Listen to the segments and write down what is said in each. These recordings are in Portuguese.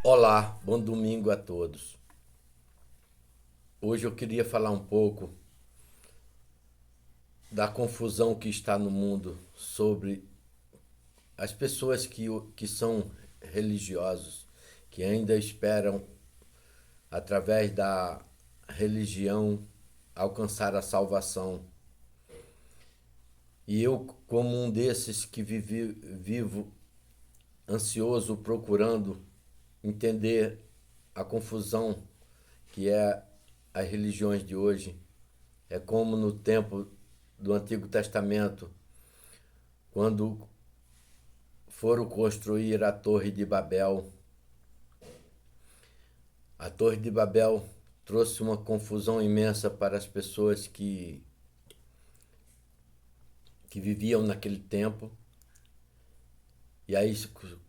Olá, bom domingo a todos. Hoje eu queria falar um pouco da confusão que está no mundo sobre as pessoas que são religiosos, que ainda esperam, através da religião, alcançar a salvação. E eu, como um desses que vivo ansioso, procurando entender a confusão que é as religiões de hoje. É como no tempo do Antigo Testamento, quando foram construir a Torre de Babel. A Torre de Babel trouxe uma confusão imensa para as pessoas que viviam naquele tempo. E aí,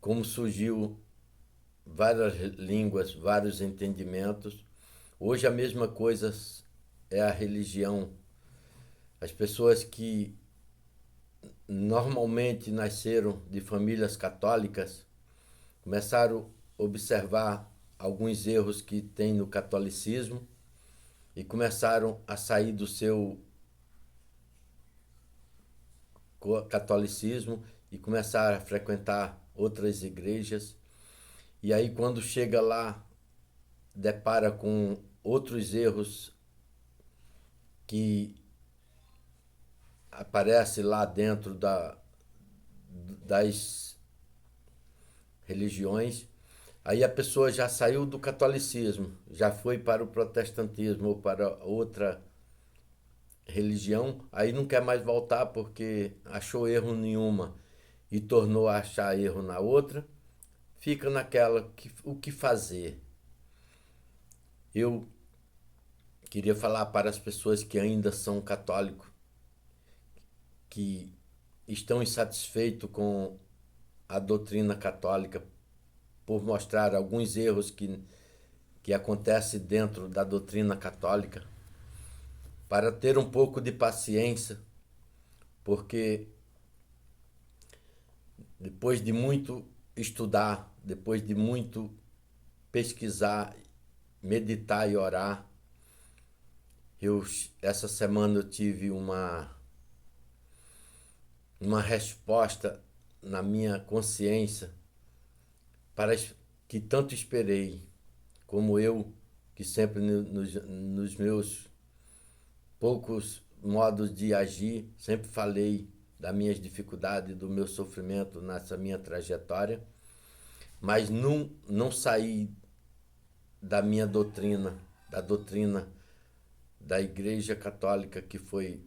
como surgiu várias línguas, vários entendimentos, hoje a mesma coisa é a religião. As pessoas que normalmente nasceram de famílias católicas começaram a observar alguns erros que tem no catolicismo e começaram a sair do seu catolicismo e começaram a frequentar outras igrejas. E aí, quando chega lá, depara com outros erros que aparecem lá dentro das religiões. Aí a pessoa já saiu do catolicismo, já foi para o protestantismo ou para outra religião, aí não quer mais voltar porque achou erro nenhuma e tornou a achar erro na outra, fica naquela o que fazer. Eu queria falar para as pessoas que ainda são católicos, que estão insatisfeitos com a doutrina católica por mostrar alguns erros que acontecem dentro da doutrina católica, para ter um pouco de paciência, porque depois de muito estudar, depois de muito pesquisar, meditar e orar, essa semana eu tive uma resposta na minha consciência para que tanto esperei, como eu, que sempre nos meus poucos modos de agir, sempre falei das minhas dificuldades, do meu sofrimento nessa minha trajetória, mas não saí da minha doutrina, da doutrina da Igreja Católica que foi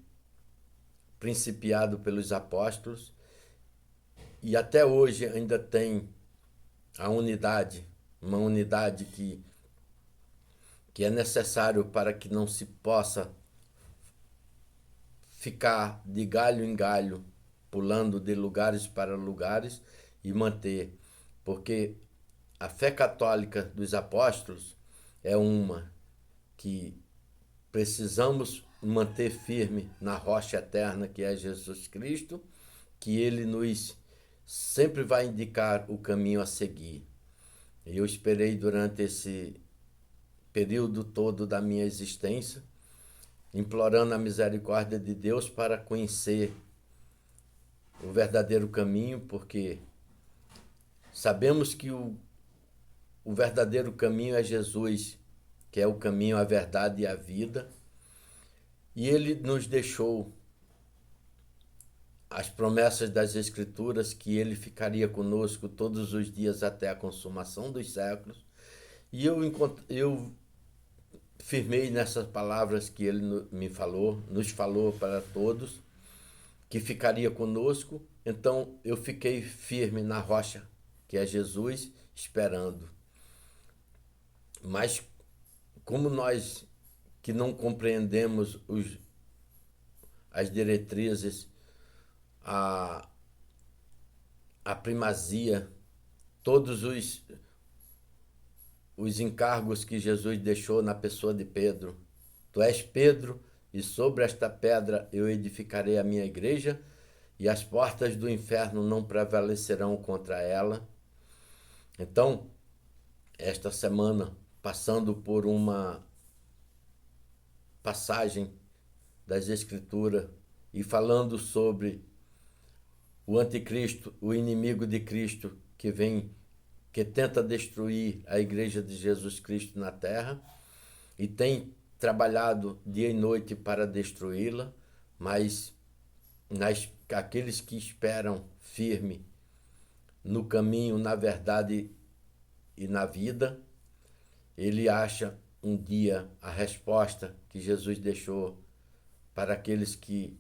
principiado pelos apóstolos e até hoje ainda tem a unidade, uma unidade que é necessário para que não se possa ficar de galho em galho, pulando de lugares para lugares e manter, porque a fé católica dos apóstolos é uma que precisamos manter firme na rocha eterna que é Jesus Cristo, que ele nos sempre vai indicar o caminho a seguir. Eu esperei durante esse período todo da minha existência, implorando a misericórdia de Deus para conhecer o verdadeiro caminho, porque sabemos que o verdadeiro caminho é Jesus, que é o caminho, a verdade e a vida. E ele nos deixou as promessas das Escrituras que ele ficaria conosco todos os dias até a consumação dos séculos. E eu firmei nessas palavras que ele me falou, nos falou para todos, que ficaria conosco. Então eu fiquei firme na rocha, que é Jesus, esperando. Mas como nós que não compreendemos as diretrizes, a, a primazia, todos os encargos que Jesus deixou na pessoa de Pedro. Tu és Pedro, e sobre esta pedra eu edificarei a minha igreja, e as portas do inferno não prevalecerão contra ela. Então, esta semana passando por uma passagem das Escrituras e falando sobre o anticristo, o inimigo de Cristo que vem, que tenta destruir a igreja de Jesus Cristo na terra e tem trabalhado dia e noite para destruí-la, mas aqueles que esperam firme no caminho, na verdade e na vida, ele acha um dia a resposta que Jesus deixou para aqueles que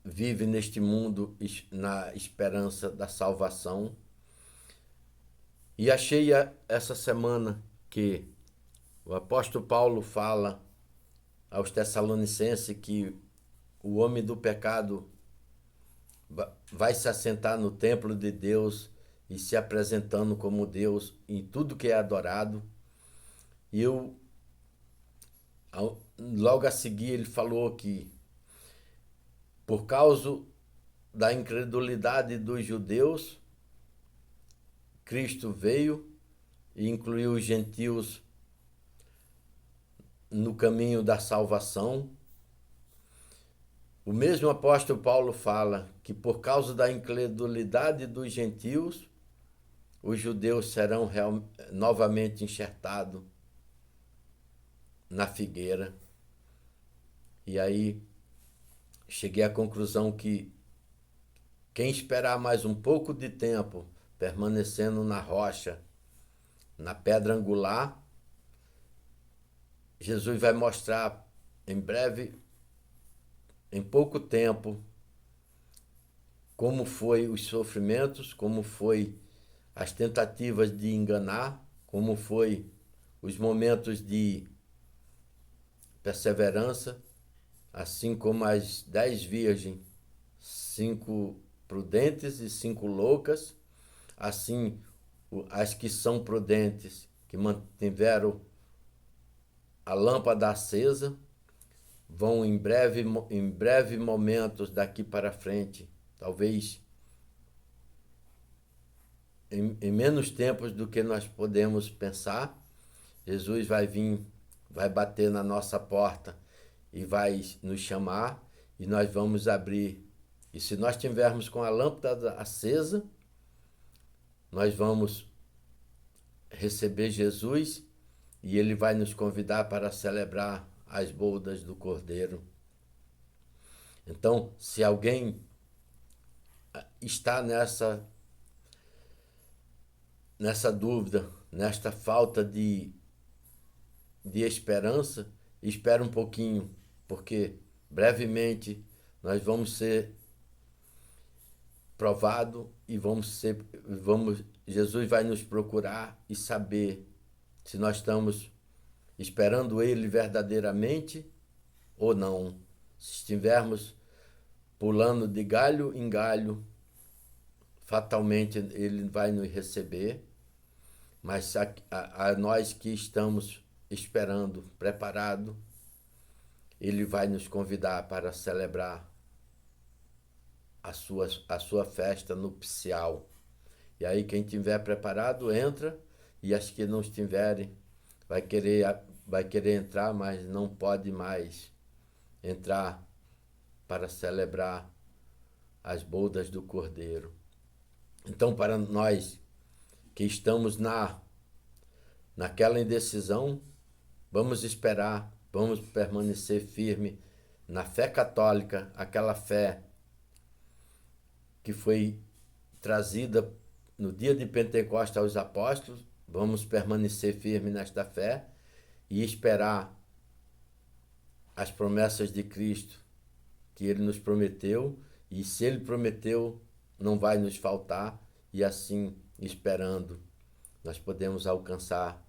vivem neste mundo na esperança da salvação. E achei essa semana que o apóstolo Paulo fala aos Tessalonicenses que o homem do pecado vai se assentar no templo de Deus e se apresentando como Deus em tudo que é adorado. E logo a seguir ele falou que por causa da incredulidade dos judeus, Cristo veio e incluiu os gentios no caminho da salvação. O mesmo apóstolo Paulo fala que por causa da incredulidade dos gentios, os judeus serão novamente enxertados na figueira. E aí cheguei à conclusão que quem esperar mais um pouco de tempo permanecendo na rocha, na pedra angular, Jesus vai mostrar em breve, em pouco tempo, como foi os sofrimentos, como foi as tentativas de enganar, como foi os momentos de perseverança, assim como as 10 virgens, 5 prudentes e 5 loucas, assim as que são prudentes, que mantiveram a lâmpada acesa, vão em breve momentos daqui para frente, talvez em menos tempos do que nós podemos pensar, Jesus vai vir, vai bater na nossa porta e vai nos chamar e nós vamos abrir. E se nós tivermos com a lâmpada acesa, nós vamos receber Jesus e ele vai nos convidar para celebrar as bodas do Cordeiro. Então, se alguém está nessa dúvida, nesta falta de esperança, espera um pouquinho, porque brevemente nós vamos ser provados e Jesus vai nos procurar e saber se nós estamos esperando ele verdadeiramente ou não. Se estivermos pulando de galho em galho, fatalmente ele vai nos receber, mas a nós que estamos esperando, preparado, ele vai nos convidar para celebrar a sua festa nupcial. E aí quem estiver preparado entra, e as que não estiverem vai querer entrar, mas não pode mais entrar para celebrar as bodas do Cordeiro. Então, para nós que estamos naquela indecisão, vamos esperar, vamos permanecer firme na fé católica, aquela fé que foi trazida no dia de Pentecostes aos apóstolos. Vamos permanecer firme nesta fé e esperar as promessas de Cristo que ele nos prometeu, e se ele prometeu, não vai nos faltar, e assim, esperando, nós podemos alcançar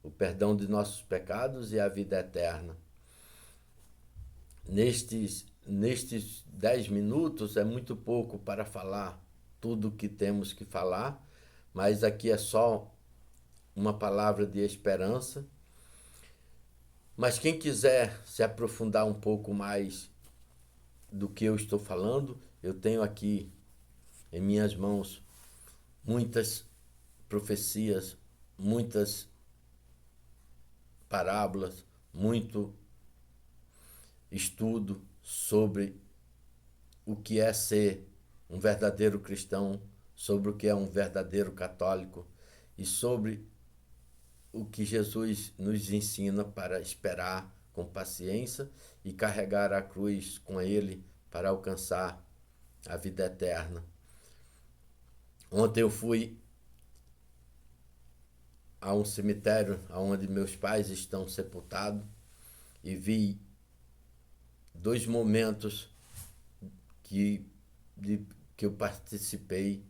o perdão de nossos pecados e a vida eterna. Nestes 10 minutos é muito pouco para falar tudo o que temos que falar, mas aqui é só uma palavra de esperança. Mas quem quiser se aprofundar um pouco mais do que eu estou falando, eu tenho aqui em minhas mãos muitas profecias, muitas parábolas, muito estudo sobre o que é ser um verdadeiro cristão, sobre o que é um verdadeiro católico e sobre o que Jesus nos ensina para esperar com paciência e carregar a cruz com Ele para alcançar a vida eterna. Ontem eu fui a um cemitério onde meus pais estão sepultados e vi dois momentos que, que eu participei: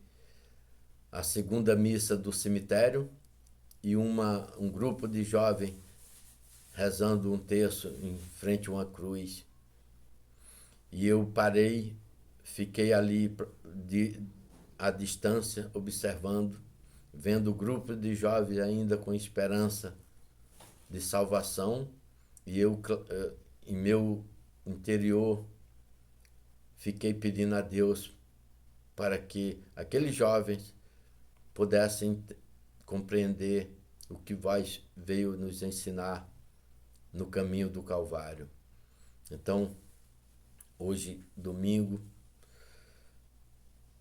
a segunda missa do cemitério e um grupo de jovens rezando um terço em frente a uma cruz. E eu parei, fiquei ali à distância, observando, vendo o grupo de jovens ainda com esperança de salvação, e eu, em meu interior, fiquei pedindo a Deus para que aqueles jovens pudessem compreender o que vós veio nos ensinar no caminho do Calvário. Então, hoje, domingo,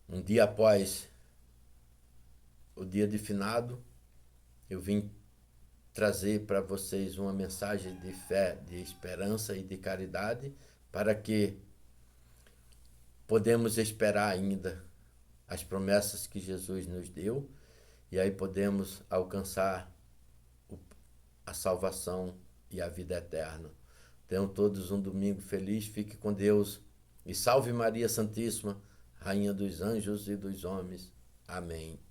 um dia após o dia de finado, eu vim trazer para vocês uma mensagem de fé, de esperança e de caridade, para que podemos esperar ainda as promessas que Jesus nos deu, e aí podemos alcançar a salvação e a vida eterna. Tenham todos um domingo feliz, fique com Deus e salve Maria Santíssima, Rainha dos anjos e dos homens. Amém.